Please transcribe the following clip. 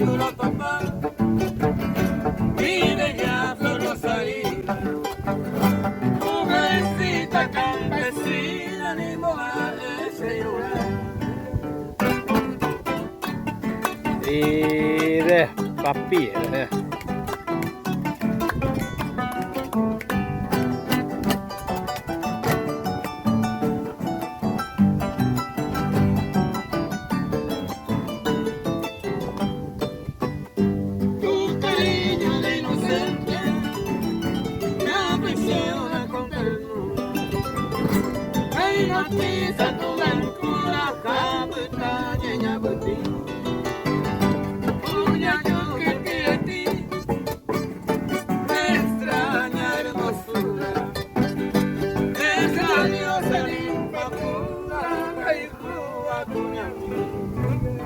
ayuda papá, mi bella flor rosarina, mujercita campesina, ni moja ese llorar. Mire, papir, Tu cariño de inocente me aprisiona con ternura, me hipnotiza tu blancura, capitaña butina. Puña yo que de ti, me extraña hermosura, esa diosa limpa pura, ay, Cuba, cuña mía.